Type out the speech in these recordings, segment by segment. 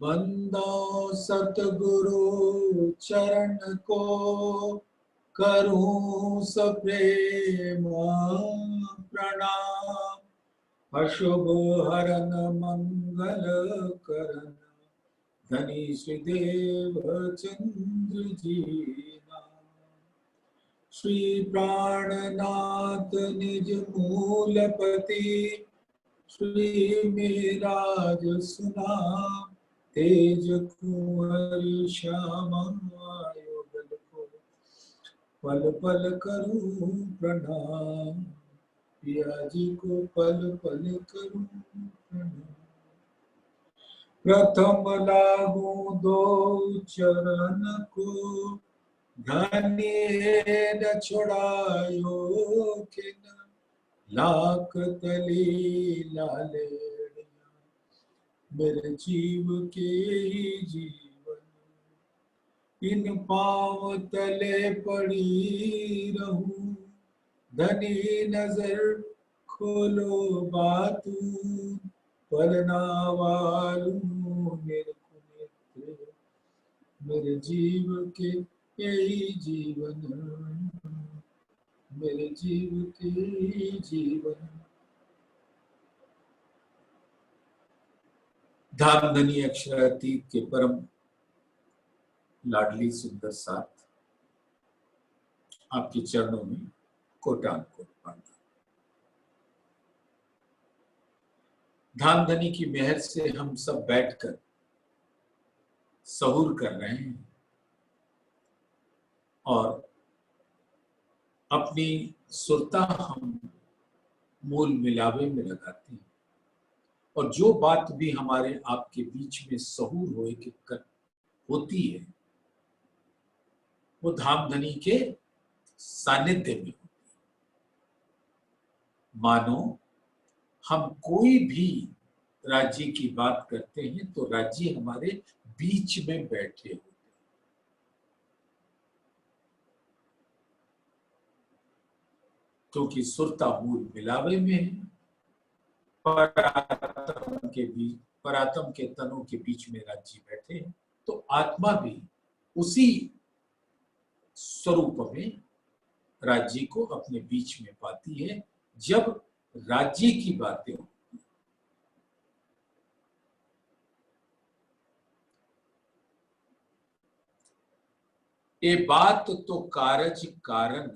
बंदो सतगुरु चरण को, करूं सप्रेम प्रणाम। अशुभ हरन मंगल करन, धनी श्रीदेव चंद्र जी नाम। श्री प्राणनाथ निज मूलपति, श्री मेराज सुना तेज कुंवर श्यामा युगल को। पल पल करूं प्रणाम, पिया जी को पल पल करूं प्रणाम। प्रथम लागू दो चरण को, धन्य न छुड़ायो किन। लाख तली लालेड़िया, मेरे जीव के ही जीवन। इन पांव तले पड़ी रहूं, धनी नजर खोलो बातू। पलना वालू मेरे को नेत्र, मेरे जीव के यही जीवन, मेरे जीव के जीवन। धामधनी अक्षरातीत के परम लाडली सुंदर साथ आपके चरणों में कोटान कोट प्रणाम। धामधनी की मेहर से हम सब बैठकर सहूर कर रहे हैं और अपनी सुरता हम मूल मिलावे में लगाते हैं। और जो बात भी हमारे आपके बीच में सहूर होती है, वो धामधनी के सानिध्य में होती है। मानो हम कोई भी राज्य की बात करते हैं तो राज्य हमारे बीच में बैठे होते हैं। क्योंकि सुरता मूल मिलावे में है, परातम के तनों के बीच में राज्य बैठे हैं, तो आत्मा भी उसी स्वरूप में राज्य को अपने बीच में पाती है जब राज्य की बातें होती हैं। ये बात तो कारज कारण,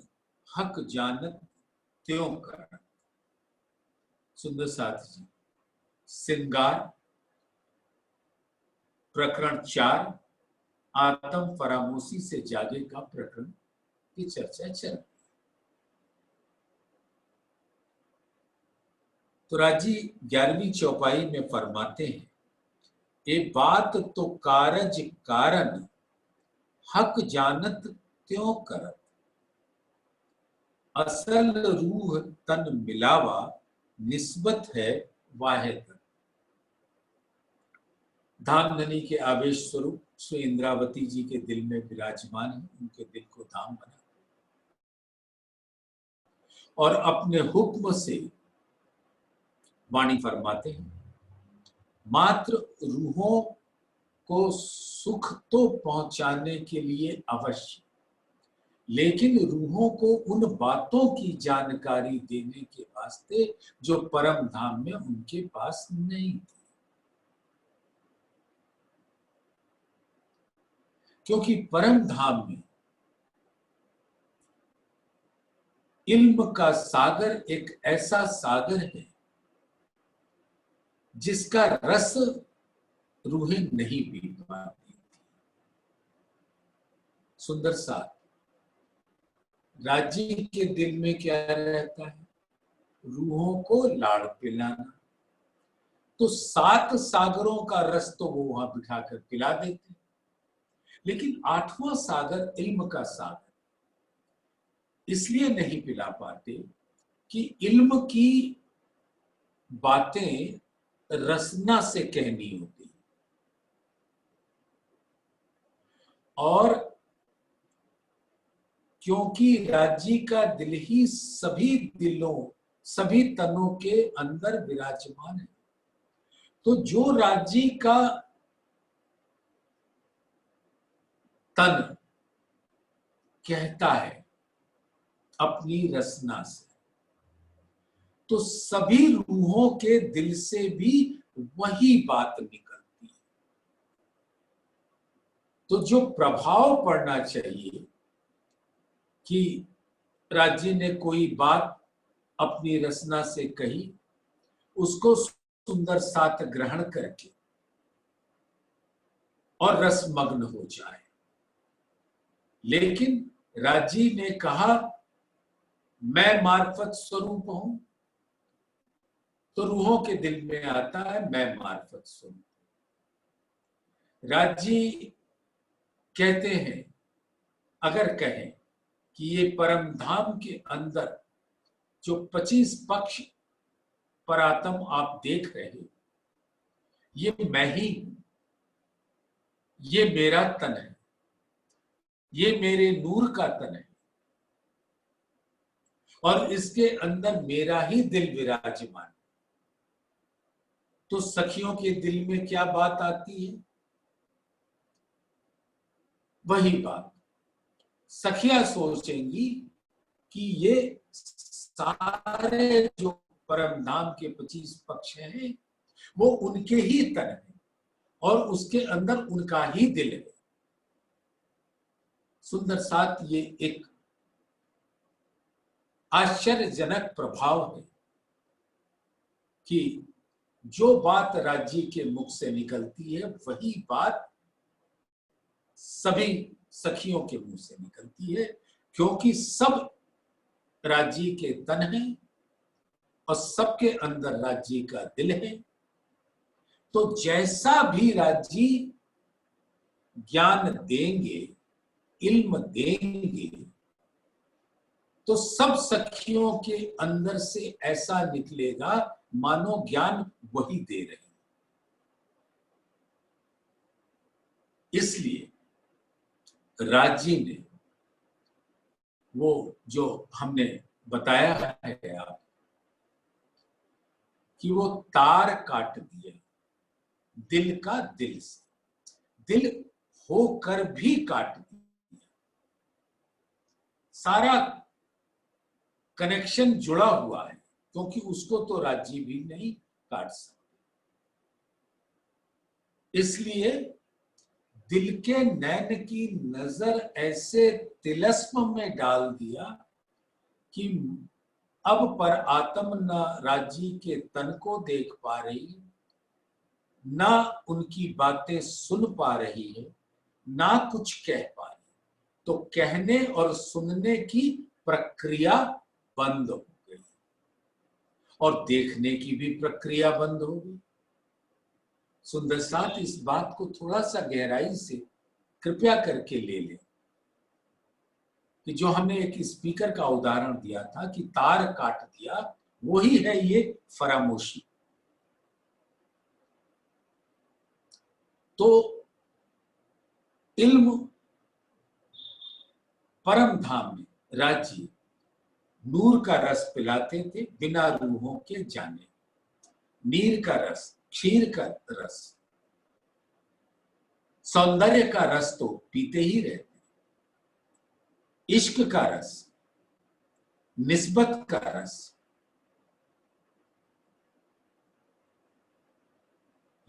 हक जानत त्यों कारण। सुंदर साथ जी, श्रृंगार प्रकरण 4, आत्म फरामोशी से जागे का प्रकरण की चर्चा चल रही। तो राजी 11वीं चौपाई में फरमाते हैं, ये बात तो कारज कारण, हक जानत त्यों करत। असल रूह तन मिलावा, निस्बत है वाहिद। धामधनी के आवेश स्वरूप श्री इंद्रावती जी के दिल में विराजमान है, उनके दिल को धाम बना और अपने हुक्म से वाणी फरमाते हैं। मात्र रूहों को सुख तो पहुंचाने के लिए अवश्य, लेकिन रूहों को उन बातों की जानकारी देने के वास्ते जो परम धाम में उनके पास नहीं थी। क्योंकि परम धाम में इल्म का सागर एक ऐसा सागर है जिसका रस रूहें नहीं पी पाती थी। सुंदर साथ, राज्य के दिल में क्या रहता है? रूहों को लाड़ पिलाना। तो 7 सागरों का रस तो वो वहां बिठाकर पिला देते, लेकिन 8वां सागर इल्म का सागर इसलिए नहीं पिला पाते कि इल्म की बातें रसना से कहनी होती और क्योंकि राज्य का दिल ही सभी दिलों, सभी तनों के अंदर विराजमान है, तो जो राज्य का तन कहता है अपनी रसना से, तो सभी रूहों के दिल से भी वही बात निकलती है। तो जो प्रभाव पड़ना चाहिए कि राज्य ने कोई बात अपनी रसना से कही, उसको सुंदर साथ ग्रहण करके और रसमग्न हो जाए। लेकिन राजी ने कहा मैं मार्फत स्वरूप हूं, तो रूहों के दिल में आता है मैं मार्फत स्वरूप। राजी कहते हैं, अगर कहें कि ये परम धाम के अंदर जो 25 पक्ष परात्म आप देख रहे हो, ये मैं ही हूं, ये मेरा तन है, ये मेरे नूर का तन है और इसके अंदर मेरा ही दिल विराजमान। तो सखियों के दिल में क्या बात आती है? वही बात सखियां सोचेंगी कि ये सारे जो परम धाम के 25 पक्ष हैं वो उनके ही तन है और उसके अंदर उनका ही दिल है। सुंदर साथ ये एक आश्चर्यजनक प्रभाव है कि जो बात राज्य के मुख से निकलती है वही बात सभी सखियों के मुंह से निकलती है, क्योंकि सब राज्य के तन हैं और सबके अंदर राज्य का दिल है। तो जैसा भी राज्य ज्ञान देंगे, इल्म देंगे, तो सब सखियों के अंदर से ऐसा निकलेगा मानो ज्ञान वही दे रहे हैं। इसलिए राज्य ने वो जो हमने बताया है आप कि वो तार काट दिया दिल का दिल से, दिल होकर भी काट दिया। सारा कनेक्शन जुड़ा हुआ है, क्योंकि उसको तो राज्य भी नहीं काट सकते। इसलिए दिल के नैन की नजर ऐसे तिलस्म में डाल दिया कि अब पर आत्म न राज्य के तन को देख पा रही, ना उनकी बातें सुन पा रही है, ना कुछ कह पा रही। तो कहने और सुनने की प्रक्रिया बंद हो गई और देखने की भी प्रक्रिया बंद हो गई। सुंदर साथ इस बात को थोड़ा सा गहराई से कृपया करके ले लें कि जो हमने एक स्पीकर का उदाहरण दिया था कि तार काट दिया, वही है ये फरामोशी। तो इल्म परम धाम में राज्य नूर का रस पिलाते थे बिना रूहों के जाने। नीर का रस, क्षीर का रस, सौंदर्य का रस तो पीते ही रहते। इश्क का रस, निस्बत का रस,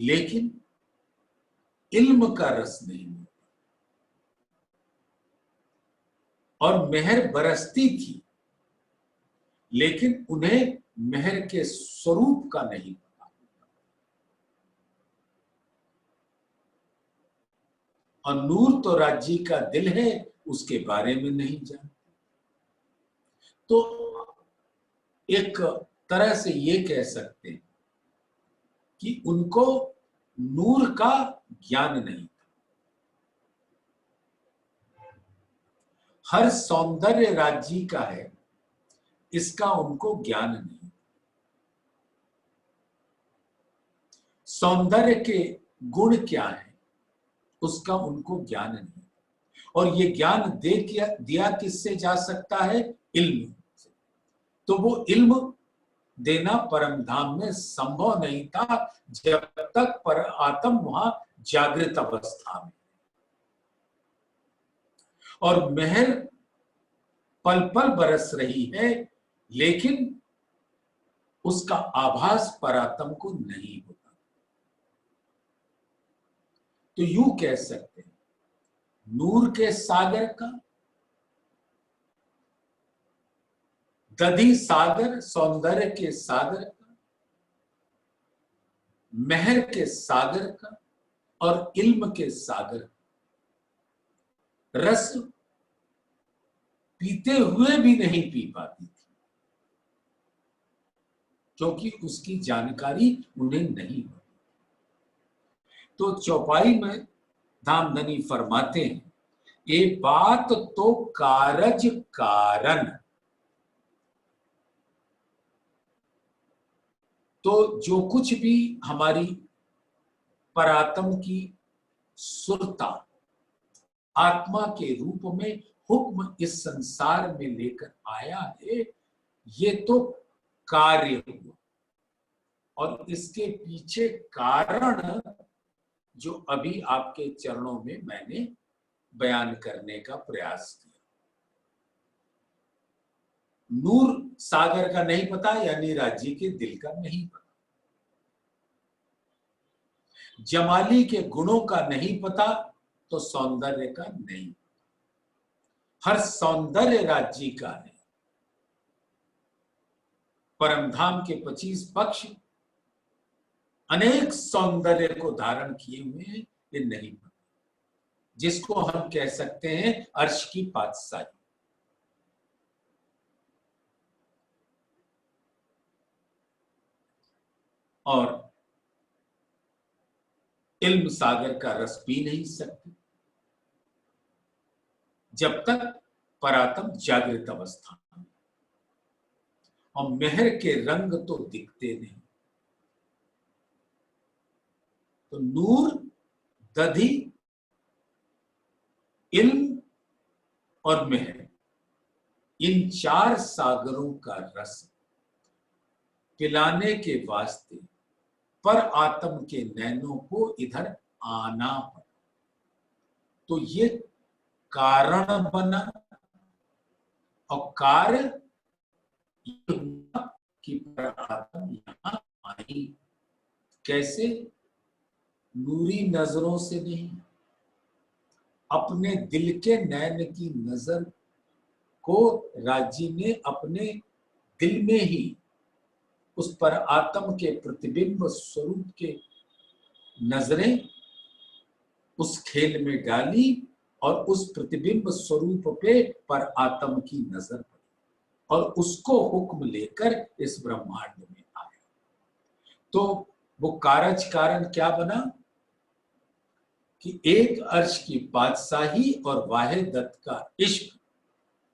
लेकिन इल्म का रस नहीं मिलता। और मेहर बरसती थी, लेकिन उन्हें मेहर के स्वरूप का नहीं पता। और नूर तो राज्य का दिल है, उसके बारे में नहीं जानते। तो एक तरह से ये कह सकते हैं कि उनको नूर का ज्ञान नहीं था। हर सौंदर्य राज्य का है, इसका उनको ज्ञान नहीं। सौंदर्य के गुण क्या है, उसका उनको ज्ञान नहीं। और ये ज्ञान दिया किससे जा सकता है? इल्म से। तो वो इल्म देना परम धाम में संभव नहीं था जब तक पर आत्म वहां जागृत अवस्था में। और मेहर पल पल बरस रही है, लेकिन उसका आभास परात्म को नहीं होता। तो यूं कह सकते हैं, नूर के सागर का, दधी सागर सौंदर्य के सागर का, मेहर के सागर का और इल्म के सागर का रस पीते हुए भी नहीं पी पाती थी, क्योंकि उसकी जानकारी उन्हें नहीं होती। तो चौपाई में धामधनी फरमाते हैं, ये बात तो कारज कारण, तो जो कुछ भी हमारी परात्म की सुरता आत्मा के रूप में हुक्म इस संसार में लेकर आया है, ये तो कार्य हुआ, और इसके पीछे कारण जो अभी आपके चरणों में मैंने बयान करने का प्रयास किया। नूर सागर का नहीं पता, यानी राज्य के दिल का नहीं पता। जमाली के गुणों का नहीं पता, तो सौंदर्य का नहीं। हर सौंदर्य राज्य का है। परमधाम के 25 पक्ष अनेक सौंदर्य को धारण किए हुए हैं, ये नहीं पता, जिसको हम कह सकते हैं अर्श की पातशाही। और इल्म सागर का रस पी नहीं सकते जब तक परात्म जागृत अवस्था में, और मेहर के रंग तो दिखते नहीं। तो नूर, दधी, इल्म और मेहर, इन 4 सागरों का रस पिलाने के वास्ते पर आत्म के नैनों को इधर आना पड़ा। तो ये कारण बना, और कार्य ये हुआ कि पर आत्म यहां आई। कैसे? नूरी नजरों से नहीं, अपने दिल के नैन की नजर को राजी ने अपने दिल में ही उस पर आत्म के प्रतिबिंब स्वरूप के नजरें उस खेल में डाली, और उस प्रतिबिंब स्वरूप पे पर आत्म की नजर पड़ी, और उसको हुक्म लेकर इस ब्रह्मांड में आया। तो वो कारज कारण क्या बना कि एक अर्श की बादशाही और वाहे दत्त का इश्क,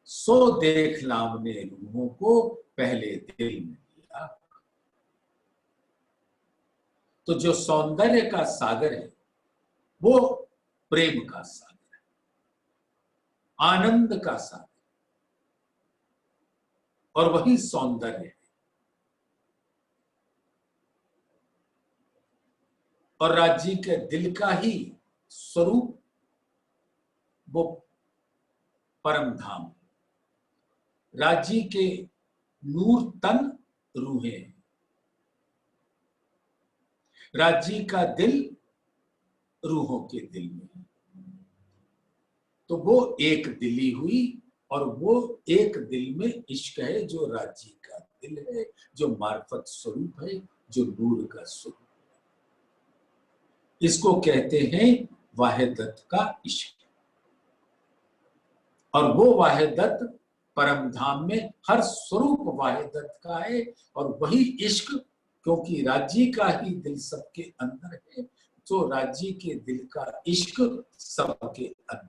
सो देख लाम ने रूहों को पहले दिल में दिया। तो जो सौंदर्य का सागर है वो प्रेम का सागर है, आनंद का सागर, और वही सौंदर्य है। और राज्य के दिल का ही स्वरूप वो परम धाम, राज्य के नूर तन रूहें, राज्य का दिल रूहों के दिल में। तो वो एक दिली हुई, और वो एक दिल में इश्क है जो राज्य का दिल है, जो मार्फत स्वरूप है, जो नूर का स्वरूप है। इसको कहते हैं वाहिदत का इश्क। और वो वाहिदत परम धाम में हर स्वरूप वाहिदत का है, और वही इश्क, क्योंकि राज्य का ही दिल सबके अंदर है, तो राज्य के दिल का इश्क सबके अंदर,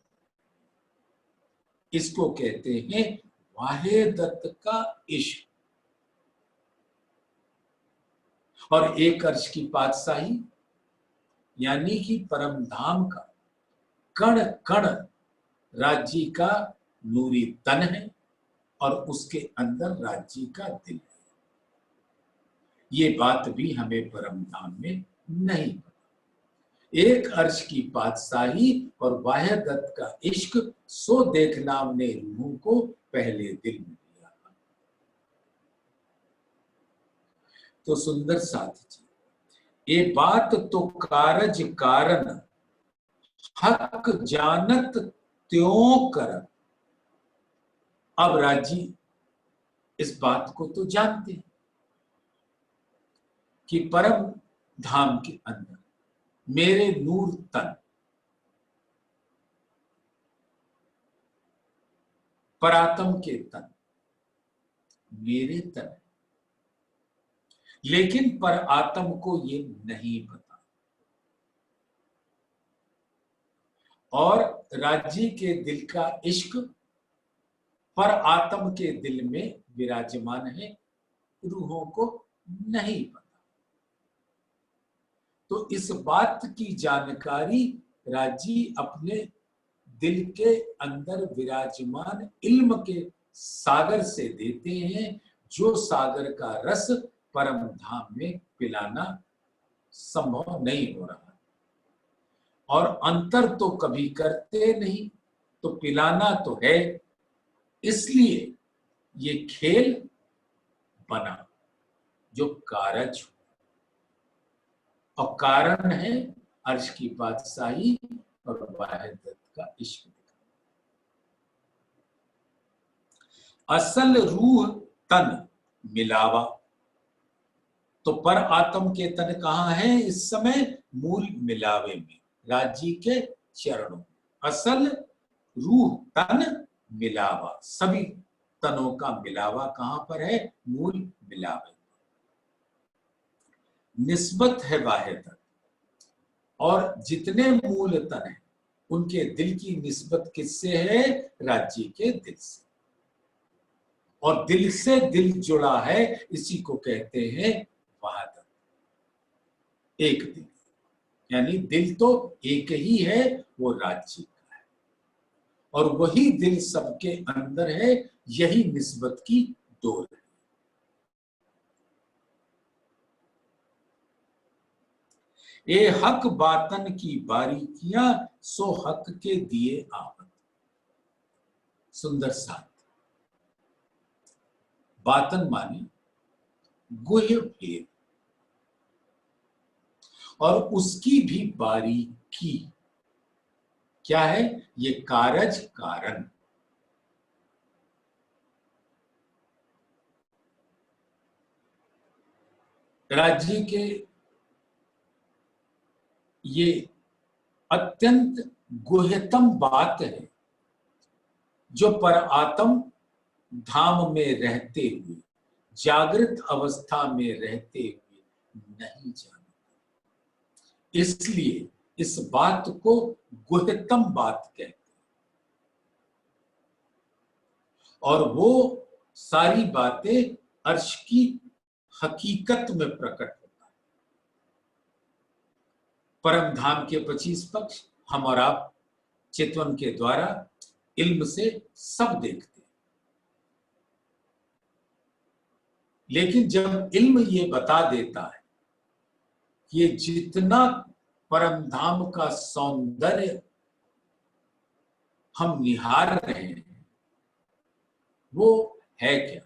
इसको कहते हैं वाहिदत का इश्क। और एक अर्श की पातशाही, यानी कि परम धाम का कण कण राज्य का नूरी तन है, और उसके अंदर राज्य का दिल है। ये बात भी हमें परम धाम में नहीं पता। एक अर्श की बादशाही और बाह्य दत्त का इश्क, सो देखना ने रूहों को पहले दिल में दिया। तो सुंदर साथ जी, ये बात तो कारज कारण हक जानत त्यों कर। अब राजी इस बात को तो जानते हैं कि परम धाम के अंदर मेरे नूर तन, परात्म के तन मेरे तन, लेकिन पर आत्म को ये नहीं पता। और राज्य के दिल का इश्क पर आत्म के दिल में विराजमान है, रूहों को नहीं पता। तो इस बात की जानकारी राजी अपने दिल के अंदर विराजमान इल्म के सागर से देते हैं, जो सागर का रस परम धाम में पिलाना संभव नहीं हो रहा, और अंतर तो कभी करते नहीं, तो पिलाना तो है। इसलिए ये खेल बना जो कारज, और कारण है अर्श की बादशाही और बाह्य दत्त का इश्क। असल रूह तन मिलावा, तो पर आत्म के तन कहां है इस समय? मूल मिलावे में, राज्य के चरणों। असल रूह तन मिलावा, सभी तनों का मिलावा कहां पर है? मूल मिलावे। निस्बत है बाह्य तन, और जितने मूल तन है उनके दिल की निस्बत किससे है? राज्य के दिल से। और दिल से दिल जुड़ा है, इसी को कहते हैं वहादत, एक दिल। यानी दिल तो एक ही है, वो राज्य का है, और वही दिल सबके अंदर है, यही निस्बत की डोर है। ए हक बातन की बारीकियां, सो हक के दिए आवत। सुंदर साथ, बातन माने गुह्य भेद, और उसकी भी बारीकी क्या है? ये कारज कारण। राज्य के ये अत्यंत गुह्यतम बात है, जो पर आत्म धाम में रहते हुए, जागृत अवस्था में रहते हुए नहीं जानते। इसलिए इस बात को गुह्यतम बात कहते हैं, और वो सारी बातें अर्श की हकीकत में प्रकट होता है। परम धाम के 25 पक्ष हम और आप चितवन के द्वारा इल्म से सब देखते हैं, लेकिन जब इल्म ये बता देता है कि ये जितना परम धाम का सौंदर्य हम निहार रहे हैं, वो है क्या?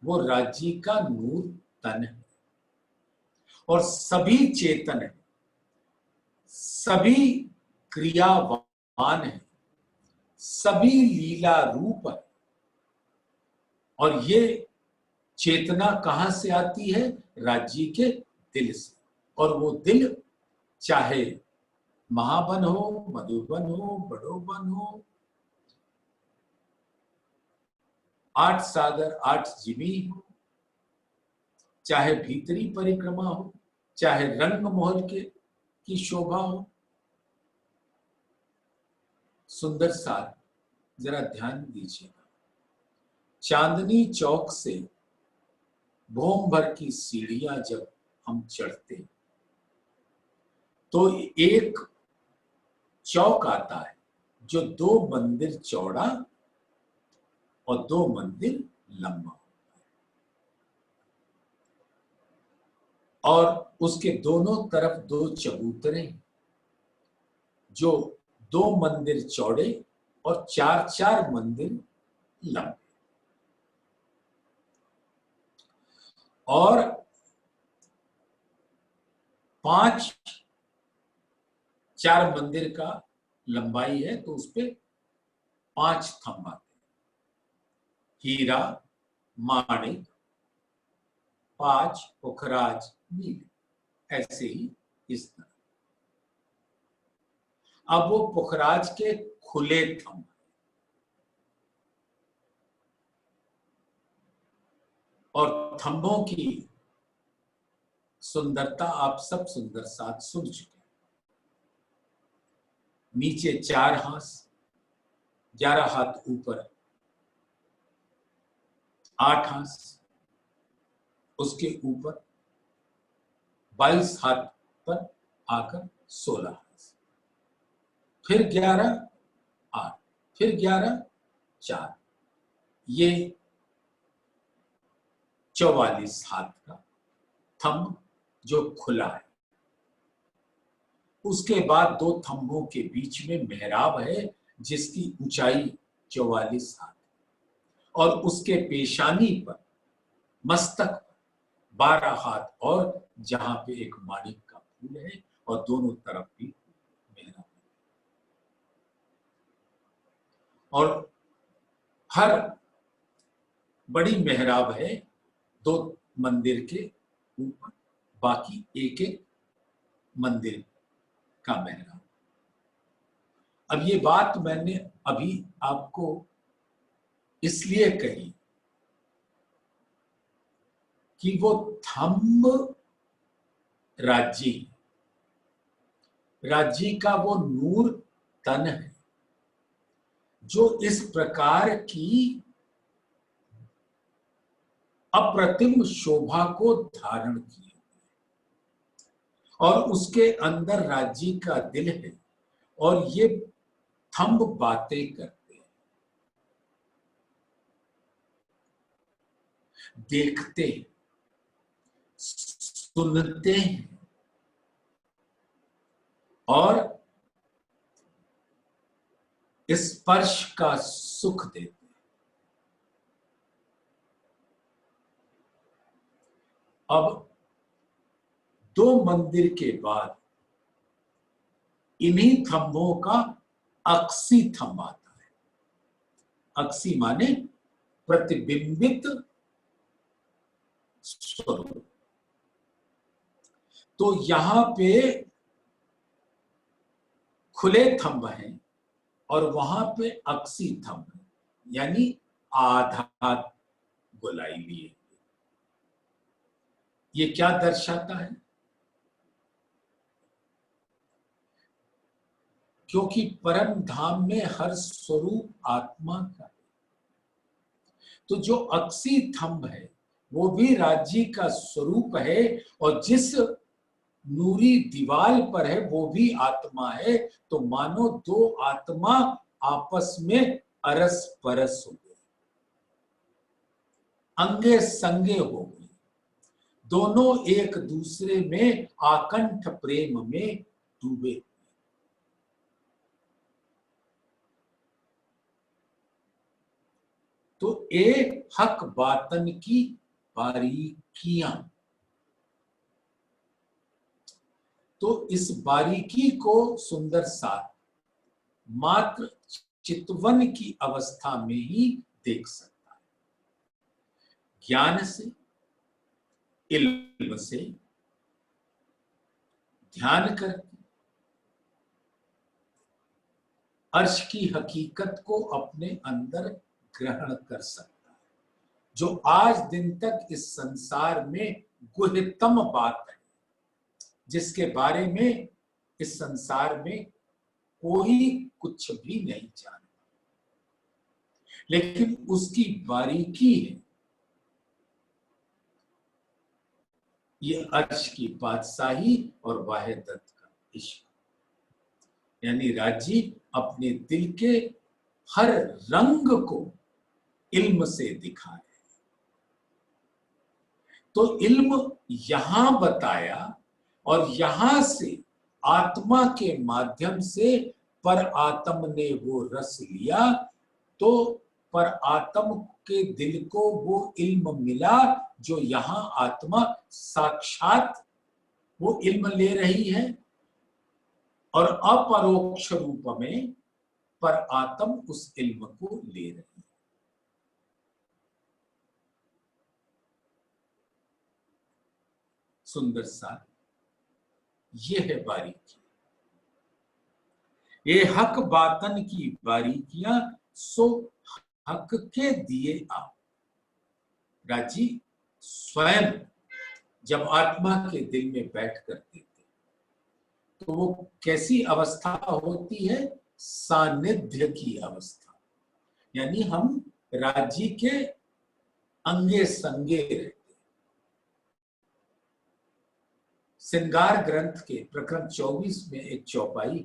वो राज्य का नूर तन है, और सभी चेतन है, सभी क्रियावान है, सभी लीला रूप है। और ये चेतना कहां से आती है? राज्य के दिल से। और वो दिल चाहे महावन हो, मधुबन हो, बड़ोबन हो, 8 सागर 8 जिमी हो, चाहे भीतरी परिक्रमा हो, चाहे रंग महल की शोभा हो। सुंदर साथ जरा ध्यान दीजिएगा, चांदनी चौक से भोम भर की सीढ़ियां जब हम चढ़ते, तो एक चौक आता है जो 2 मंदिर चौड़ा और 2 मंदिर लंबा। और उसके दोनों तरफ 2 चबूतरे जो 2 मंदिर चौड़े और 4-4 मंदिर लंबे, और 4 मंदिर का लंबाई है तो उस पे 5 थंब आते हैं। हीरा, माणिक, 5 पुखराज, नीले, ऐसे ही इस तरह। अब वो पुखराज के खुले थंब, और थंबों की सुंदरता आप सब सुंदर साथ सुन चुके हैं। नीचे 4 हाथ, 11 हाथ ऊपर 8 हाथ, उसके ऊपर 22 हाथ पर आकर 16 हाथ, फिर 11 8, फिर 11 4, ये 44 हाथ का थंब जो खुला है। उसके बाद 2 थंबों के बीच में मेहराब है जिसकी ऊंचाई 44 हाथ, और उसके पेशानी पर, मस्तक पर 12 हाथ, और जहां पे एक माणिक का फूल है और दोनों तरफ भी मेहराब है। और हर बड़ी मेहराब है 2 मंदिर के ऊपर, बाकी एक एक मंदिर का मेहराब। अब ये बात मैंने अभी आपको इसलिए कही कि वो थंब राज्य का वो नूर तन है जो इस प्रकार की अप्रतिम शोभा को धारण किए, और उसके अंदर राज्य का दिल है, और ये थंब बातें करते हैं, देखते हैं, सुनते हैं, और स्पर्श का सुख देते हैं। अब 2 मंदिर के बाद इन्हीं थंबों का अक्सी थंब आता है। अक्सी माने प्रतिबिंबित स्वरूप। तो यहां पे खुले थंब हैं और वहां पे अक्सी थंब है, यानी आधा गोलाई लिए। ये क्या दर्शाता है? क्योंकि परम धाम में हर स्वरूप आत्मा का है, तो जो अक्सी थंब है वो भी राज्य का स्वरूप है, और जिस नूरी दीवाल पर है वो भी आत्मा है। तो मानो 2 आत्मा आपस में अरस परस हो गए, अंगे संगे हो गए, दोनों एक दूसरे में आकंठ प्रेम में डूबे। तो एक हक बातन की बारीकियां, तो इस बारीकी को सुंदर साथ मात्र चितवन की अवस्था में ही देख सकता है। ज्ञान से, इल्म से, ध्यान करके अर्श की हकीकत को अपने अंदर ग्रहण कर सकता है, जो आज दिन तक इस संसार में गुह्यतम बात है, जिसके बारे में इस संसार में कोई कुछ भी नहीं जानता, लेकिन उसकी बारीकी है। ये अर्श की बादशाही और वाहिदत का इश्क, यानी राज्य अपने दिल के हर रंग को इल्म से दिखाए, तो इल्म यहां बताया और यहां से आत्मा के माध्यम से पर आत्म ने वो रस लिया, तो पर आत्म के दिल को वो इल्म मिला जो यहां आत्मा साक्षात वो इल्म ले रही है, और अपरोक्ष रूप में पर आत्म उस इल्म को ले रही है। सुंदर सा ये है बारीकी, ये हक बातन की बारीकियां सो हक के दिए आप। राजी स्वयं जब आत्मा के दिल में बैठ करते थे तो वो कैसी अवस्था होती है? सानिध्य की अवस्था, यानी हम राजी के अंगे संगे रहते। श्रृंगार ग्रंथ के प्रकरण 24 में एक चौपाई,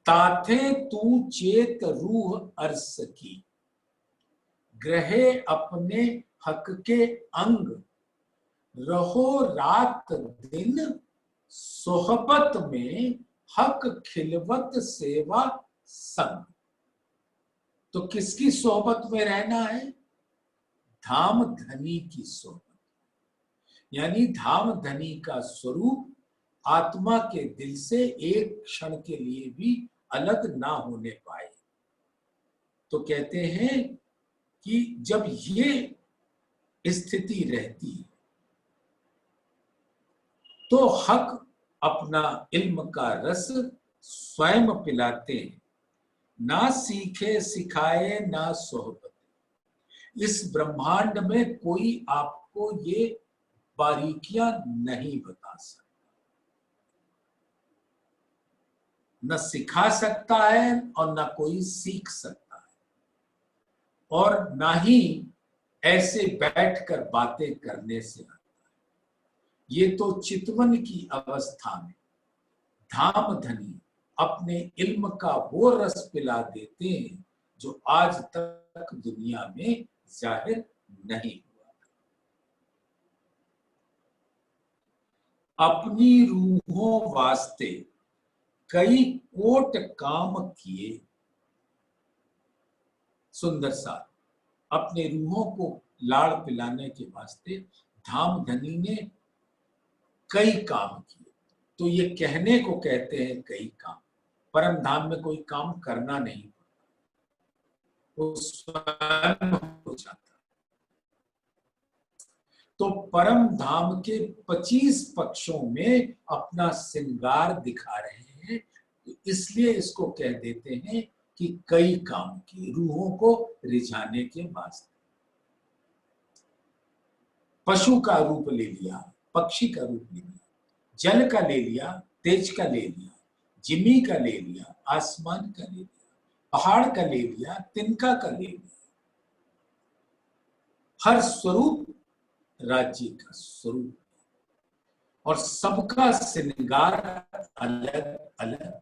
ताथे तू चेत रूह अर्स की, ग्रहे अपने हक के अंग, रहो रात दिन सोहबत में, हक खिलवत सेवा संग। तो किसकी सोहबत में रहना है? धाम धनी की सोहबत, यानी धाम धनी का स्वरूप आत्मा के दिल से एक क्षण के लिए भी अलग ना होने पाए। तो कहते हैं कि जब ये स्थिति रहती है तो हक अपना इल्म का रस स्वयं पिलाते हैं, ना सीखे सिखाए ना सोहबत। इस ब्रह्मांड में कोई आपको ये बारीकियां नहीं बता सकता, न सिखा सकता है और न कोई सीख सकता है, और ना ही ऐसे बैठकर बातें करने से आता है। ये तो चितवन की अवस्था में धाम धनी अपने इल्म का वो रस पिला देते हैं जो आज तक दुनिया में जाहिर नहीं हुआ। अपनी रूहों वास्ते कई कोट काम किए। सुंदर सा अपने रूहों को लाड़ पिलाने के वास्ते धाम धनी ने कई काम किए। तो ये कहने को कहते हैं कई काम, परम धाम में कोई काम करना नहीं पड़ता, वो स्वयं हो जाता। तो परम धाम के 25 पक्षों में अपना श्रृंगार दिखा रहे हैं, इसलिए इसको कह देते हैं कि कई काम किए रूहों को रिझाने के वास्ते। पशु का रूप ले लिया, पक्षी का रूप ले लिया, जल का ले लिया, तेज का ले लिया, जिमी का ले लिया, आसमान का ले लिया, पहाड़ का ले लिया, तिनका का ले लिया। हर स्वरूप राज्य का स्वरूप, और सबका श्रृंगार अलग अलग,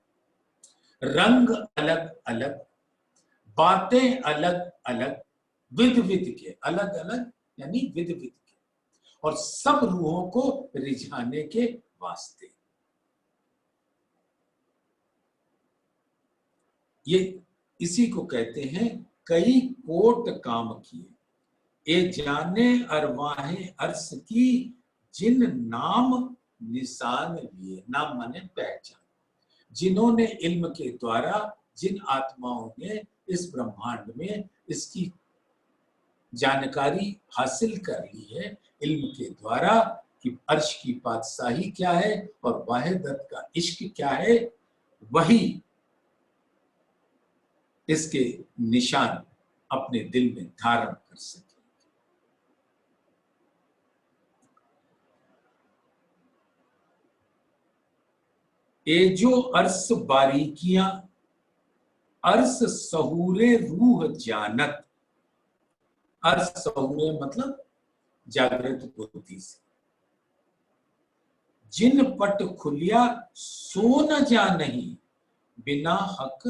रंग अलग अलग, बातें अलग अलग, विध विध के अलग अलग, यानी विध विध के, और सब रूहों को रिझाने के वास्ते। ये इसी को कहते हैं कई कोट काम किए। ए जाने अरवाहे अर्श की, जिन नाम निशान लिए। नाम माने पहचान, जिन्होंने इल्म के द्वारा जिन आत्माओं ने इस ब्रह्मांड में इसकी जानकारी हासिल कर ली है इल्म के द्वारा कि अर्श की बादशाही क्या है और वाहिदत का इश्क क्या है, वही इसके निशान अपने दिल में धारण कर सके। ये जो अर्श बारीकियां, अर्श सहूरे रूह जानत। अर्श सहूरे मतलब जागृत बुद्धि से। जिन पट खुलिया सो न जा नहीं, बिना हक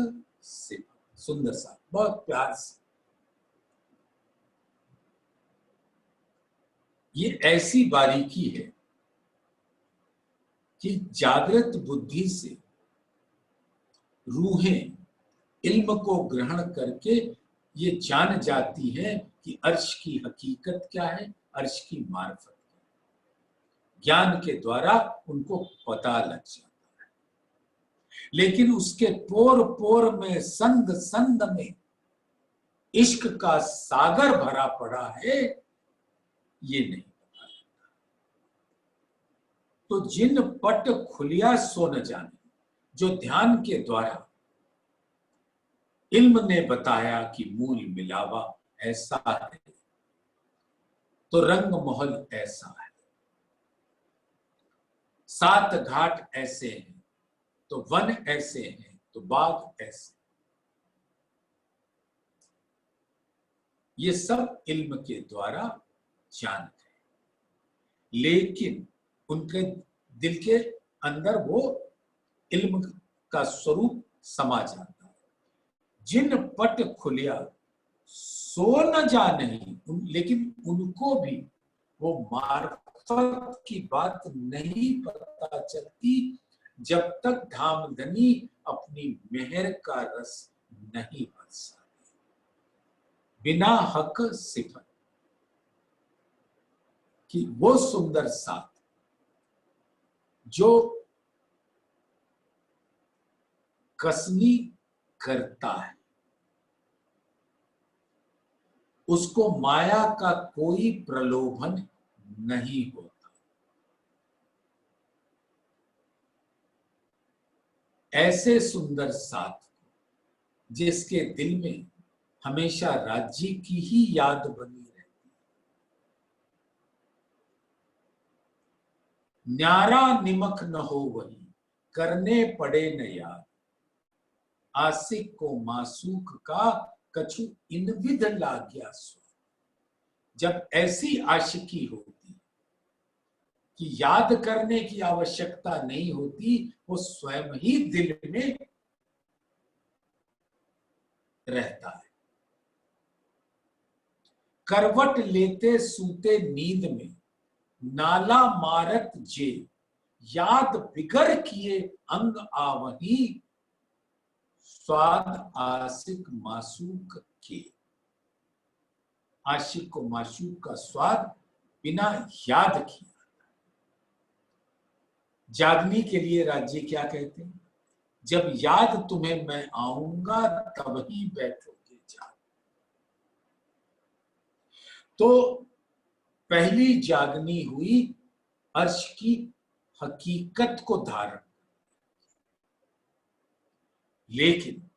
से। सुंदर सा, बहुत प्यार से। ये ऐसी बारीकी है कि जागृत बुद्धि से रूहें इल्म को ग्रहण करके ये जान जाती है कि अर्श की हकीकत क्या है, अर्श की मार्फत क्या है। ज्ञान के द्वारा उनको पता लग जाता है, लेकिन उसके पोर पोर में संग संग में इश्क का सागर भरा पड़ा है, ये नहीं पता लगता। तो जिन पट खुलिया सो न जाने, जो ध्यान के द्वारा इल्म ने बताया कि मूल मिलावा ऐसा है, तो रंग महल ऐसा है, सात घाट ऐसे हैं, तो वन ऐसे हैं, तो बाग ऐसे। ये सब इल्म के द्वारा जान गए, लेकिन उनके दिल के अंदर वो इल्म का स्वरूप समा जाता है। जिन पट खुलिया सो न जाने, लेकिन उनको भी वो मार्फत की बात नहीं पता चलती जब तक धामधनी अपनी मेहर का रस नहीं बरसा, बिना हक सिफत कि वो सुंदर साथ जो कसनी करता है, उसको माया का कोई प्रलोभन नहीं होता। ऐसे सुंदर साथ जिसके दिल में हमेशा राज्य की ही याद बनी रहती, न्यारा निमक न हो वही करने पड़े न याद, आशिक को मासूक का कछु इनविध लाग्या स्वाद। जब ऐसी आशिकी होती कि याद करने की आवश्यकता नहीं होती, वो स्वयं ही दिल में रहता है। करवट लेते सूते नींद में नाला मारत जे, याद बिगर किए अंग आवही स्वाद आशिक मासूक के। आशिक को मासूक का स्वाद बिना याद किए। जागने के लिए राज्य क्या कहते हैं? जब याद तुम्हें मैं आऊंगा तब ही बैठोगे जाग। तो पहली जागनी हुई अर्श की हकीकत को धारण, लेकिन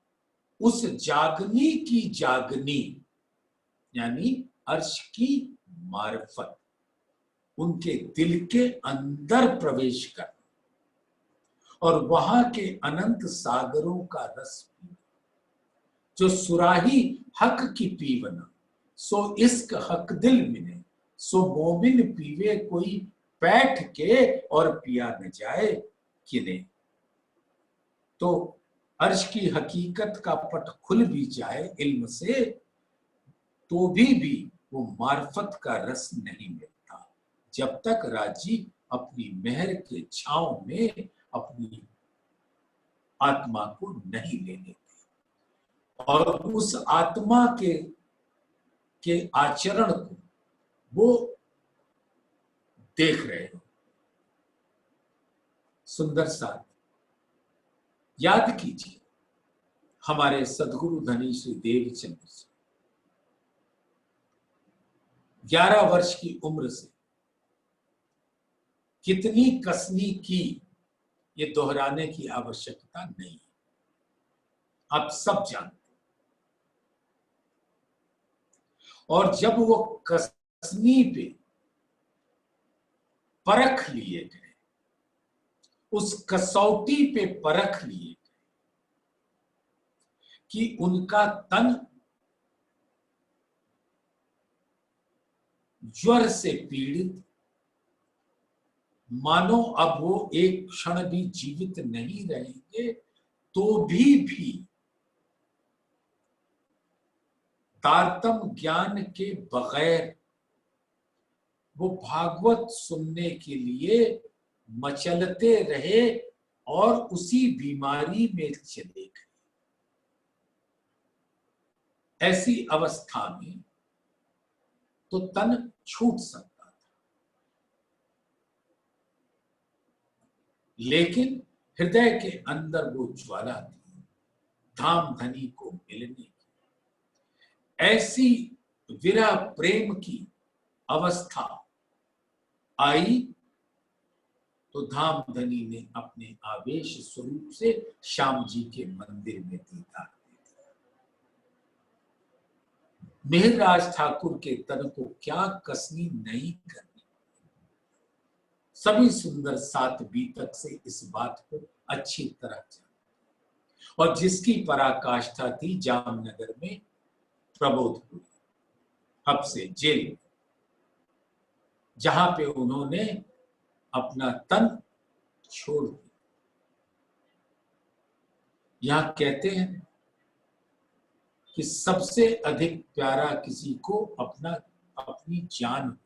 उस जागनी की जागनी यानी अर्श की मार्फत उनके दिल के अंदर प्रवेश कर और वहां के अनंत सागरों का रस पीना, जो सुराही हक की पीवना, सो इश्क हक दिल मिले, सो मोमिन पीवे कोई बैठ के और पिया न जाए किने। तो अर्श की हकीकत का पट खुल भी जाए इल्म से, तो भी वो मार्फत का रस नहीं मिलता जब तक राजी अपनी मेहर के छांव में अपनी आत्मा को नहीं ले लेते और उस आत्मा के आचरण को वो देख रहे हो। सुंदर साथ याद कीजिए, हमारे सदगुरु धनी श्री देवचंद्र जी 11 वर्ष की उम्र से कितनी कसनी की, ये दोहराने की आवश्यकता नहीं है, आप सब जानते। और जब वो कसनी पे परख लिए गए, उस कसौटी पे परख लिए गए कि उनका तन ज्वर से पीड़ित, मानो अब वो एक क्षण भी जीवित नहीं रहेंगे, तो भी तारतम ज्ञान के बगैर वो भागवत सुनने के लिए मचलते रहे और उसी बीमारी में चले गए। ऐसी अवस्था में तो तन छूट सकता था, लेकिन हृदय के अंदर वो ज्वाला थी धाम धनी को मिलने की। ऐसी विरह प्रेम की अवस्था आई तो धाम धनी ने अपने आवेश स्वरूप से श्याम जी के मंदिर में दीदार दे दिया। मेहरराज ठाकुर के तन को क्या कसनी नहीं करनी, सभी सुंदर सात बीतक से इस बात को अच्छी तरह जानते और जिसकी पराकाष्ठा थी जामनगर में प्रबोधपुरी अब से जेल में, जहां पे उन्होंने अपना तन छोड़ दिया। यहां कहते हैं कि सबसे अधिक प्यारा किसी को अपनी जान,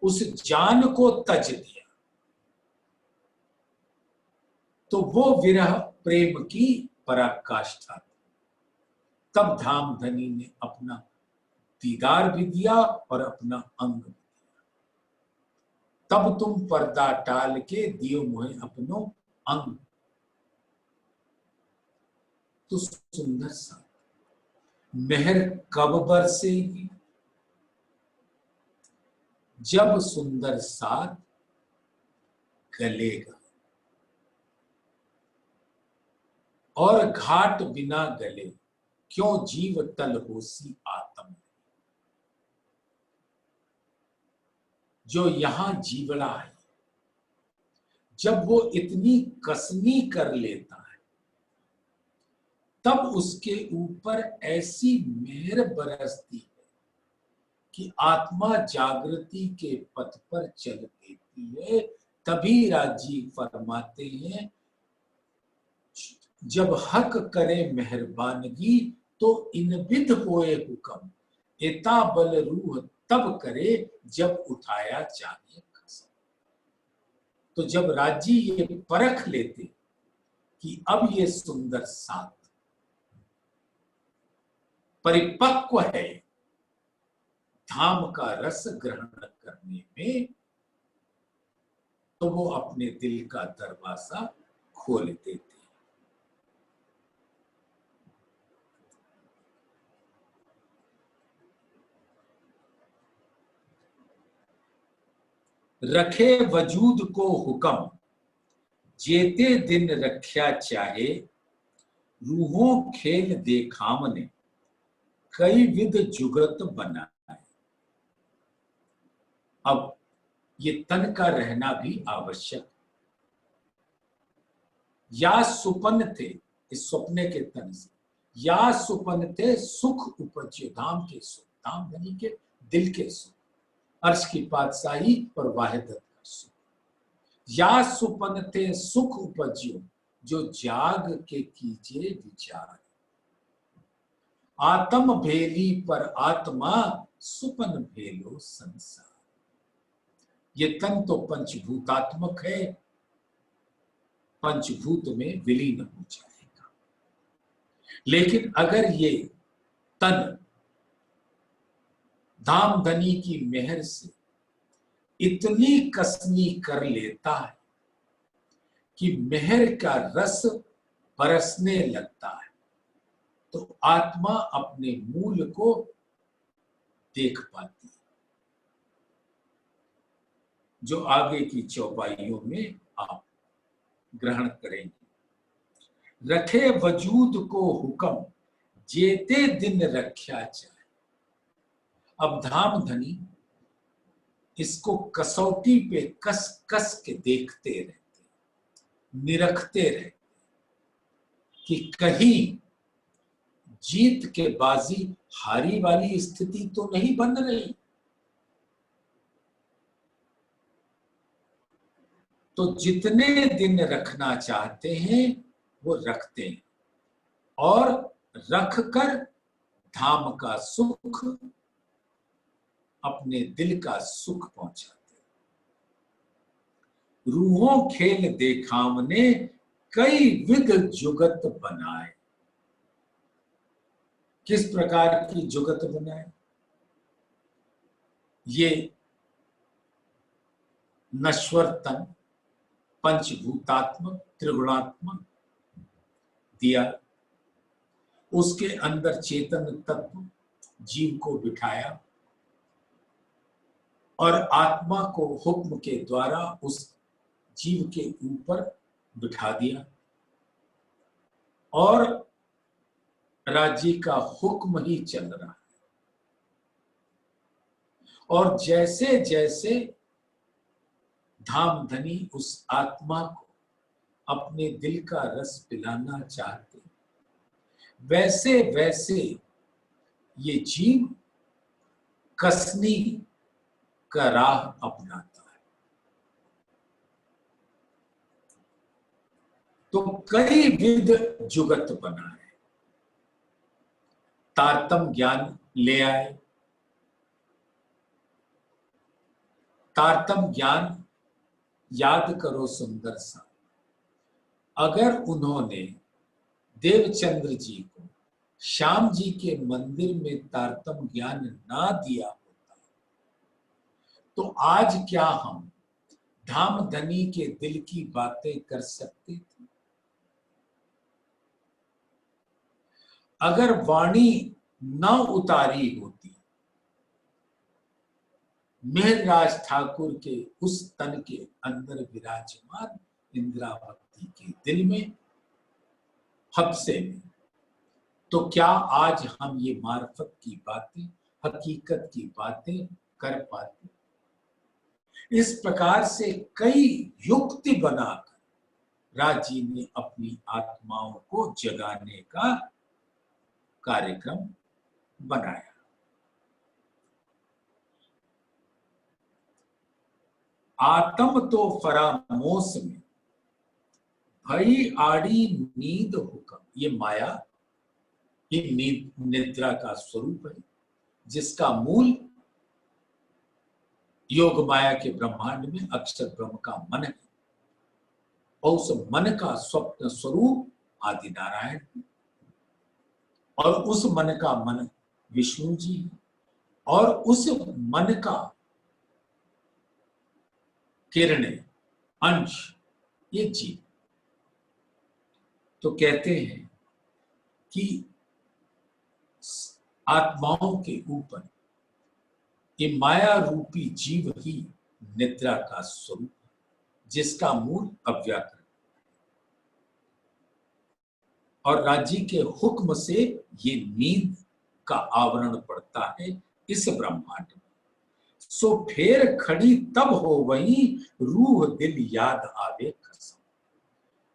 उस जान को तज दिया तो वो विरह प्रेम की पराकाष्ठा थी। तब धाम धनी ने अपना दीदार भी दिया और अपना अंग भी दिया। तब तुम पर्दा टाल के दियो मुहे अपनो अंग। तो सुंदर सा मेहर कब बरसेगी, जब सुंदर साथ गलेगा और घाट बिना गले क्यों जीव तल होसी आत्म। जो यहां जीवड़ा है, जब वो इतनी कसनी कर लेता है तब उसके ऊपर ऐसी मेहर बरसती है कि आत्मा जागृति के पथ पर चल देती है। तभी राजी फरमाते हैं, जब हक करे मेहरबानगी तो इनबिद होए हुक्म, एता बल रूह तब करे जब उठाया जाने कसम। तो जब राजी ये परख लेते कि अब ये सुंदर साथ परिपक्व है धाम का रस ग्रहण करने में, तो वो अपने दिल का दरवाजा खोल देते। रखे वजूद को हुक्म जेते दिन रख्या चाहे, रूहों खेल देखामने कई विध जुगत बनाए। अब ये तन का रहना भी आवश्यक। या सुपन थे, इस सपने के तन से, या सुपन थे सुख उपज्य धाम के सुख, धाम धनी के दिल के सुख, अर्श की पातशाही और वाहिदत का सुख। या सुपन थे सुख उपज्यो जो जाग के कीजिए विचार, आत्म भेली पर आत्मा सुपन भेलो संसार। ये तन तो पंचभूतात्मक है, पंचभूत में विलीन हो जाएगा। लेकिन अगर ये तन धाम धनी की मेहर से इतनी कसनी कर लेता है कि मेहर का रस बरसने लगता है, तो आत्मा अपने मूल को देख पाती है, जो आगे की चौपाइयों में आप ग्रहण करेंगे। रखे वजूद को हुक्म जेते दिन रख्या चाहे। अब धाम धनी इसको कसौटी पे कस कस के देखते रहते, निरखते रहते कि कहीं जीत के बाजी हारी वाली स्थिति तो नहीं बन रही। तो जितने दिन रखना चाहते हैं वो रखते हैं और रखकर धाम का सुख अपने दिल का सुख पहुंचाते। रूहों खेल देखावने कई विध जुगत बनाए। किस प्रकार की जुगत बनाए? ये नश्वर तन पंचभूतात्मक त्रिगुणात्मक दिया, उसके अंदर चेतन तत्व जीव को बिठाया और आत्मा को हुक्म के द्वारा उस जीव के ऊपर बिठा दिया और राज्य का हुक्म ही चल रहा है। और जैसे जैसे धामधनी उस आत्मा को अपने दिल का रस पिलाना चाहते, वैसे वैसे ये जीव कसनी का राह अपनाता है। तो कई विध जुगत बनाए, तारतम ज्ञान ले आए। तारतम ज्ञान याद करो सुंदर सा, अगर उन्होंने देवचंद्र जी को श्याम जी के मंदिर में तारतम ज्ञान ना दिया होता तो आज क्या हम धामधनी के दिल की बातें कर सकते थे? अगर वाणी न उतारी होती मेहरराज ठाकुर के उस तन के अंदर विराजमान इंद्रावती के दिल में, हफ्से में, तो क्या आज हम ये मार्फत की बातें, हकीकत की बातें कर पाते? इस प्रकार से कई युक्ति बनाकर राजी ने अपनी आत्माओं को जगाने का कार्यक्रम बनाया। आत्म तो फरामोश में भई आड़ी नींद हुक्म। ये माया ही निद्रा का स्वरूप है, जिसका मूल योग माया के ब्रह्मांड में अक्षर ब्रह्म का मन है और उस मन का स्वप्न स्वरूप आदि नारायण है और उस मन का मन विष्णु जी है और उस मन का किरणें अंश ये जीव। तो कहते हैं कि आत्माओं के ऊपर ये माया रूपी जीव ही निद्रा का स्वरूप है, जिसका मूल अव्याकृत और राज्य के हुक्म से ये नींद का आवरण पड़ता है इस ब्रह्मांड में। सो फेर खड़ी तब हो वही रूह दिल याद आवे कसम।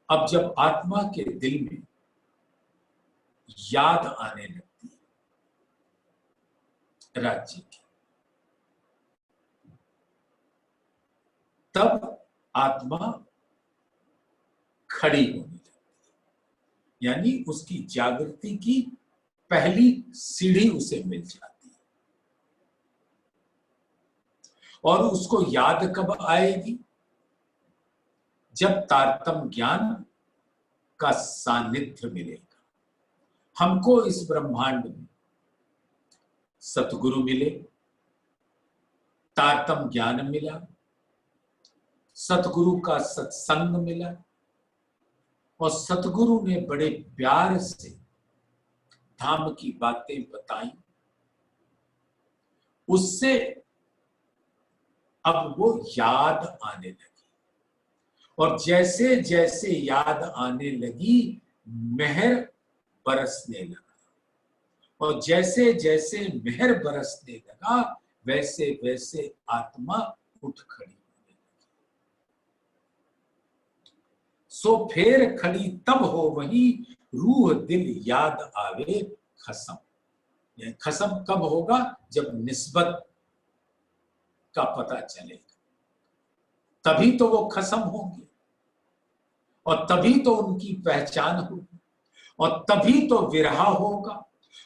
अब जब आत्मा के दिल में याद आने लगती है राज्य की, तब आत्मा खड़ी होने लगती है, यानी उसकी जागृति की पहली सीढ़ी उसे मिल जाती है। और उसको याद कब आएगी? जब तारतम ज्ञान का सानिध्य मिलेगा। हमको इस ब्रह्मांड में सतगुरु मिले, तारतम ज्ञान मिला, सतगुरु का सत्संग मिला और सतगुरु ने बड़े प्यार से धाम की बातें बताई। उससे अब वो याद आने लगी और जैसे जैसे याद आने लगी मेहर बरसने लगा और जैसे जैसे मेहर बरसने लगा वैसे वैसे आत्मा उठ खड़ी होने लगी। सो फेर खड़ी तब हो वही रूह दिल याद आवे खसम। खसम कब होगा? जब निस्बत का पता चलेगा, तभी तो वो खसम होंगे और तभी तो उनकी पहचान होगी और तभी तो विरह होगा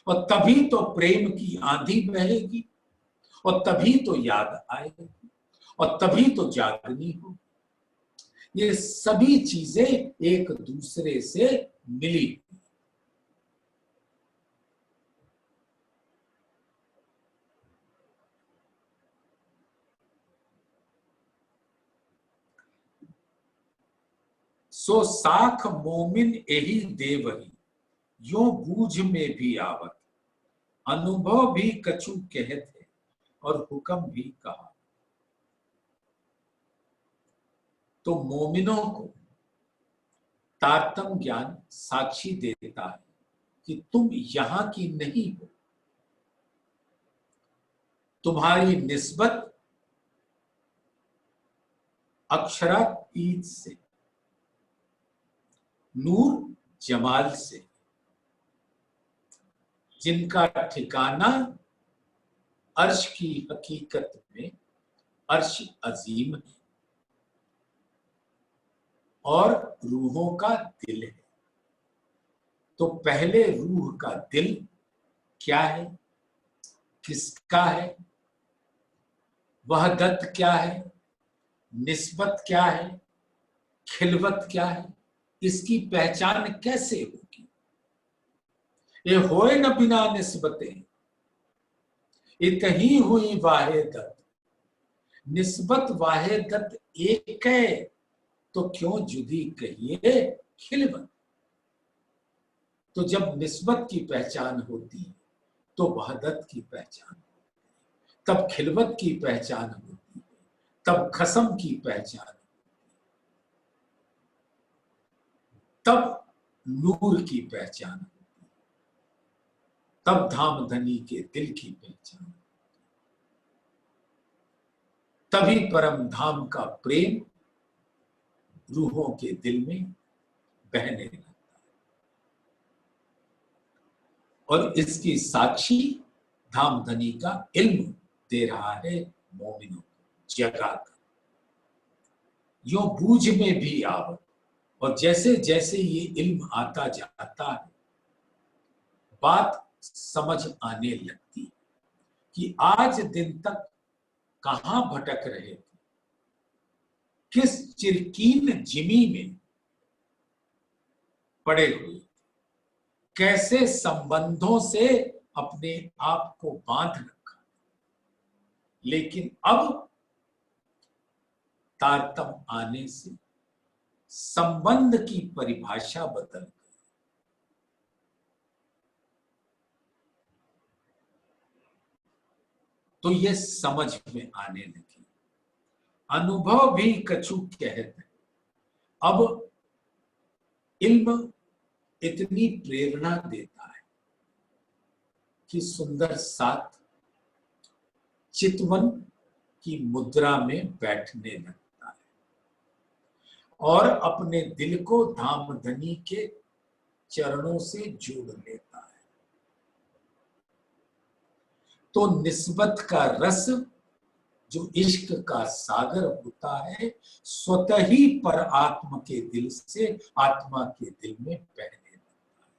और तभी तो प्रेम की आंधी बहेगी और तभी तो याद आए और तभी तो जागनी हो। ये सभी चीजें एक दूसरे से मिली। सो साख मोमिन एही देवही, यो बूझ में भी आवत, अनुभव भी कछु कहते और हुक्म भी कहा। तो मोमिनों को तारतम ज्ञान साक्षी देता है कि तुम यहां की नहीं हो। तुम्हारी निस्बत अक्षरातीत से, नूर जमाल से, जिनका ठिकाना अर्श की हकीकत में अर्श अजीम है और रूहों का दिल है। तो पहले रूह का दिल क्या है, किसका है, वहदत क्या है, निस्बत क्या है, खिलवत क्या है, इसकी पहचान कैसे होगी? ये होए न बिना निस्बतें, इत ही हुई वाहिदत। निस्बत वाहिदत एक है तो क्यों जुदी कहिए खिलवत। तो जब निस्बत की पहचान होती है तो वहदत की पहचान, तब खिलवत की पहचान होती है, तब खसम की पहचान, तब नूर की पहचान, तब धामधनी के दिल की पहचान, तभी परम धाम का प्रेम रूहों के दिल में बहने लगता है। और इसकी साक्षी धामधनी का इल्म दे रहा है मोमिनों को जगाकर। यो बूझ में भी आवत, और जैसे जैसे ये इल्म आता जाता है बात समझ आने लगती है कि आज दिन तक कहां भटक रहे थे, किस चिरकीन जिमी में पड़े हुए, कैसे संबंधों से अपने आप को बांध रखा। लेकिन अब तारतम आने से संबंध की परिभाषा बदल गई। तो ये समझ में आने लगी। अनुभव भी कछु कहते, अब इल्म इतनी प्रेरणा देता है कि सुंदर साथ चितवन की मुद्रा में बैठने लगता है और अपने दिल को धामधनी के चरणों से जोड़ लेता है। तो निस्बत का रस जो इश्क का सागर होता है स्वतः ही पर आत्मा के दिल से आत्मा के दिल में बहने लगता है।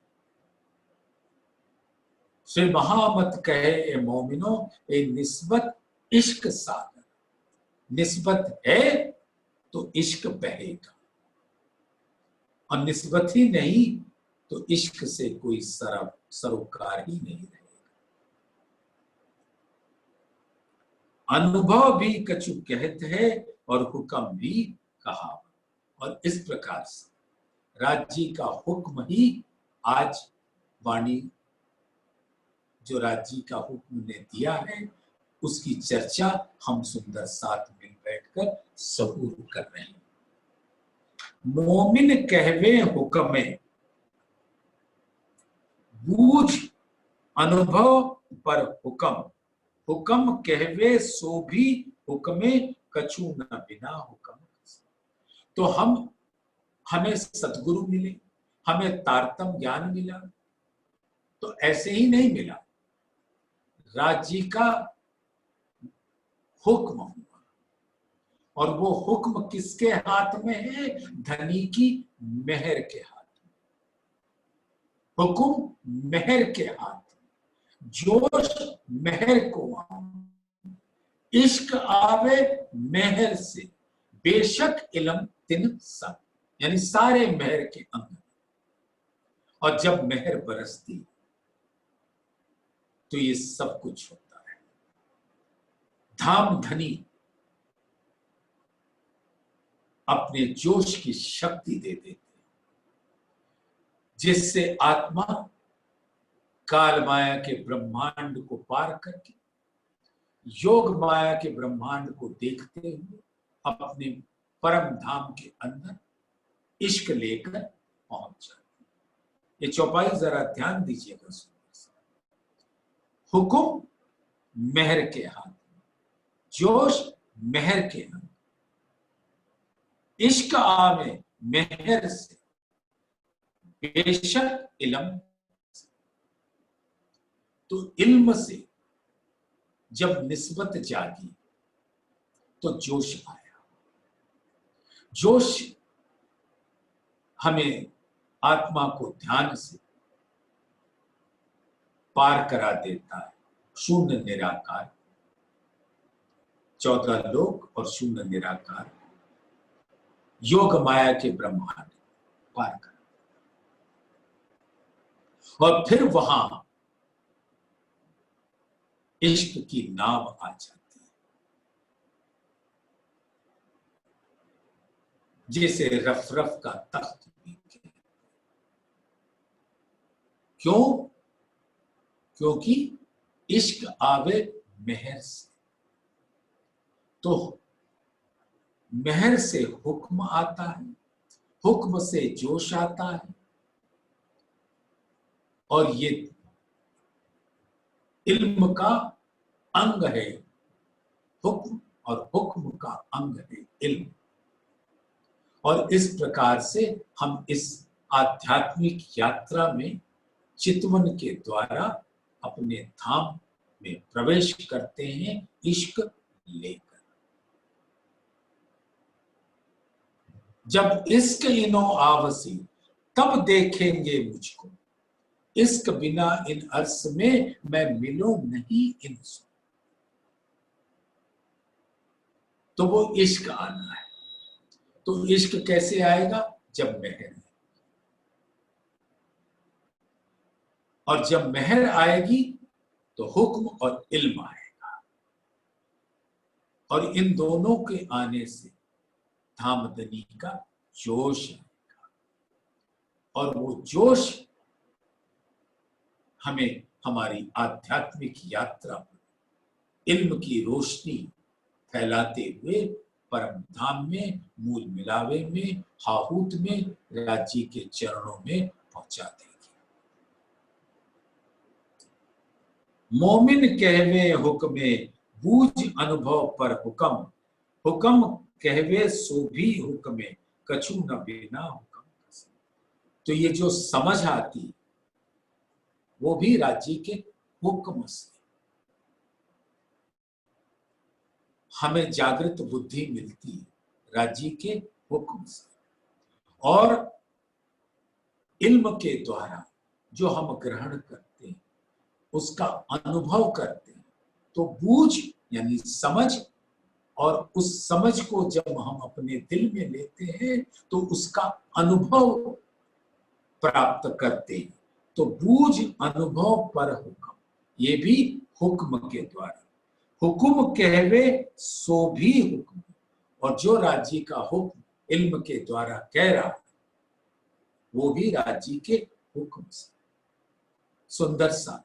श्री महामत कहे ए मोमिनो, ए निस्बत इश्क सागर, निस्बत है तो इश्क बहेगा, और निस्बत ही नहीं तो इश्क से कोई सरोकार ही नहीं रहेगा। अनुभव भी कछु कहते हैं और हुक्म भी कहा। और इस प्रकार से राज्य का हुक्म ही आज वाणी जो राज्य का हुक्म ने दिया है उसकी चर्चा हम सुंदर साथ मिल बैठकर सहूर कर रहे हैं। मोमिन कहवे हुक्मे, बूझ अनुभव पर हुक्म, हुक्म कहवे सो भी हुक्मे, कछु न बिना हुक्म। तो हमें सतगुरु मिले, हमें तारतम ज्ञान मिला, तो ऐसे ही नहीं मिला, राज्य का हुक्म हुआ। और वो हुक्म किसके हाथ में है? धनी की मेहर के हाथ में। हुक्म मेहर के हाथ, जोश मेहर को इश्क आवे मेहर से बेशक इलम तिन सब, यानी सारे मेहर के अंग। और जब मेहर बरसती तो ये सब कुछ होता है। धाम धनी अपने जोश की शक्ति दे देते, जिससे आत्मा काल माया के ब्रह्मांड को पार करके योग माया के ब्रह्मांड को देखते हुए अपने परम धाम के अंदर इश्क लेकर पहुंच जाती है। ये चौपाई जरा ध्यान दीजिएगा। हुक्म मेहर के हाथ में, जोश मेहर के हाथ, इश्क आवे मेहर से बेशक इल्म। तो इल्म से जब निस्बत जागी तो जोश आया। जोश हमें आत्मा को ध्यान से पार करा देता है। शून्य निराकार, 14 लोक और शून्य निराकार, योग माया के ब्रह्मांड पार करा, और फिर वहां इश्क की नाव आ जाती है, जैसे रफ रफ का तख्त भी। क्यों? क्योंकि इश्क आवे मेहर से। तो मेहर से हुक्म आता है, हुक्म से जोश आता है, और ये इल्म का अंग है हुक्म, और हुक्म का अंग है इल्म। और इस प्रकार से हम इस आध्यात्मिक यात्रा में चितवन के द्वारा अपने धाम में प्रवेश करते हैं, इश्क लेकर। जब इश्क इनो आवसी तब देखेंगे मुझको, इश्क बिना इन अर्श में मैं मिलो नहीं इनसे। तो वो इश्क आना है। तो इश्क कैसे आएगा? जब मेहर है, और जब मेहर आएगी तो हुक्म और इल्म आएगा, और इन दोनों के आने से धामधनी का जोश आएगा, और वो जोश हमें हमारी आध्यात्मिक यात्रा पर इल्म की रोशनी फैलाते हुए परम धाम में, मूल मिलावे में, हाहूत में, राज्य के चरणों में पहुंचा देगी। मोमिन कहवे हुक्मे बूझ अनुभव पर हुक्म, हुक्म कहवे सो भी हुक्मे कछु न बिना हुक्म। तो ये जो समझ आती वो भी राज्य के हुक्म से, हमें जागृत बुद्धि मिलती राज्य के हुक्म से, और इल्म के द्वारा जो हम ग्रहण करते हैं उसका अनुभव करते हैं। तो बूझ यानी समझ, और उस समझ को जब हम अपने दिल में लेते हैं तो उसका अनुभव प्राप्त करते हैं। तो बूझ अनुभव पर हुक्म, ये भी हुक्म के द्वारा। हुक्म कहवे सो भी हुक्म, और जो राज्य का हुक्म इल्म के द्वारा कह रहा है वो भी राज्य के हुक्म से। सुंदर सा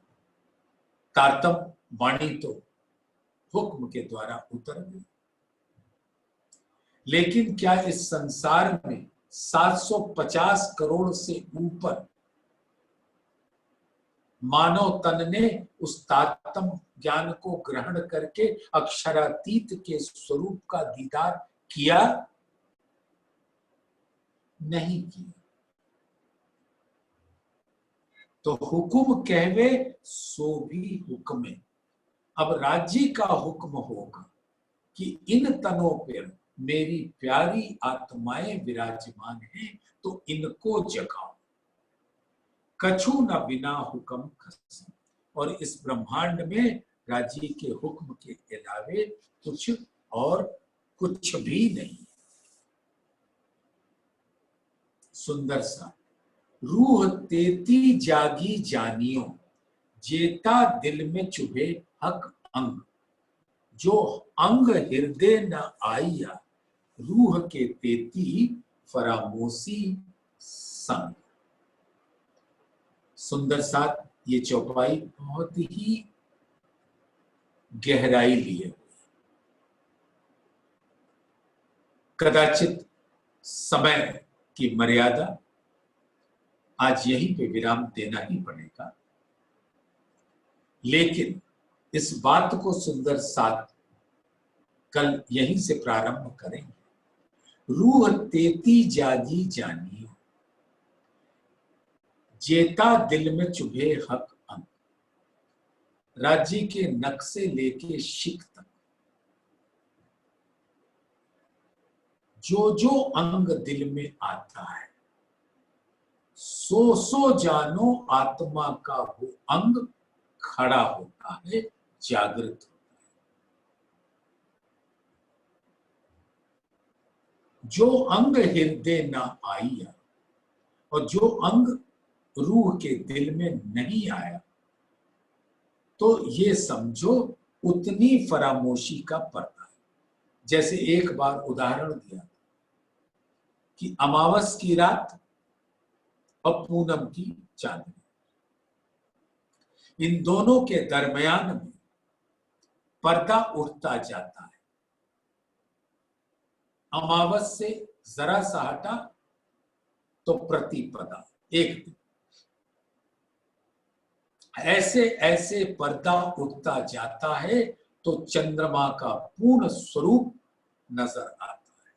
तारतम वाणी तो हुक्म के द्वारा उतर गई। लेकिन क्या इस संसार में 750 करोड़ से ऊपर मानव तन ने उस तारतम ज्ञान को ग्रहण करके अक्षरातीत के स्वरूप का दीदार किया? नहीं किया। तो हुक्म कहवे सो भी हुक्मे। अब राज्य का हुक्म होगा कि इन तनों पर मेरी प्यारी आत्माएं विराजमान हैं, तो इनको जगाओ। कछु न बिना हुक्म खसम। और इस ब्रह्मांड में राजी के हुक्म के अलावे कुछ और कुछ भी नहीं। सुंदर सा रूह तेती जागी जानियो, जेता दिल में चुभे हक अंग, जो अंग हृदय न आइया, रूह के तेती फरामोशी संग। सुंदर साथ ये चौपाई बहुत ही गहराई लिए हुई। कदाचित समय की मर्यादा, आज यहीं पे विराम देना ही पड़ेगा, लेकिन इस बात को सुंदर साथ कल यहीं से प्रारंभ करेंगे। रूह तेती जागी जानियो, जेता दिल में चुभे हक अंग, राज्य के नक से लेके शिक तक जो जो अंग दिल में आता है, सो सो जानो आत्मा का वो अंग खड़ा होता है, जागृत होता है। जो अंग हृदय न आया, और जो अंग रूह के दिल में नहीं आया, तो ये समझो उतनी फरामोशी का पर्दा है। जैसे एक बार उदाहरण दिया कि अमावस की रात और पूनम की चांदनी, इन दोनों के दरमियान में पर्दा उठता जाता है। अमावस से जरा सा हटा तो प्रतिपदा, एक दिन। ऐसे ऐसे पर्दा उठता जाता है तो चंद्रमा का पूर्ण स्वरूप नजर आता है।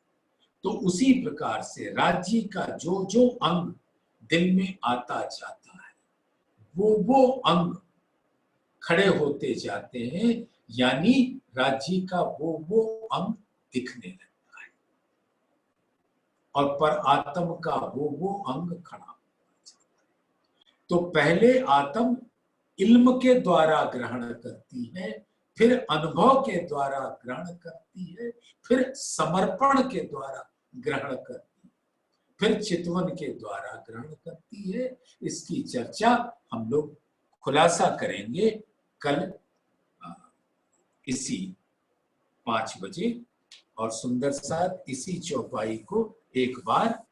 तो उसी प्रकार से राज्य का जो जो अंग दिल में आता जाता है, वो अंग खड़े होते जाते हैं, यानी राज्य का वो अंग दिखने लगता है, और पर आत्म का वो अंग खड़ा होता जाता है। तो पहले आत्म इल्म के द्वारा ग्रहण करती है, फिर अनुभव के द्वारा ग्रहण करती है, फिर समर्पण के द्वारा ग्रहण करती है, फिर चितवन के द्वारा ग्रहण करती है। इसकी चर्चा हम लोग खुलासा करेंगे कल इसी 5 बजे, और सुंदर साथ इसी चौपाई को एक बार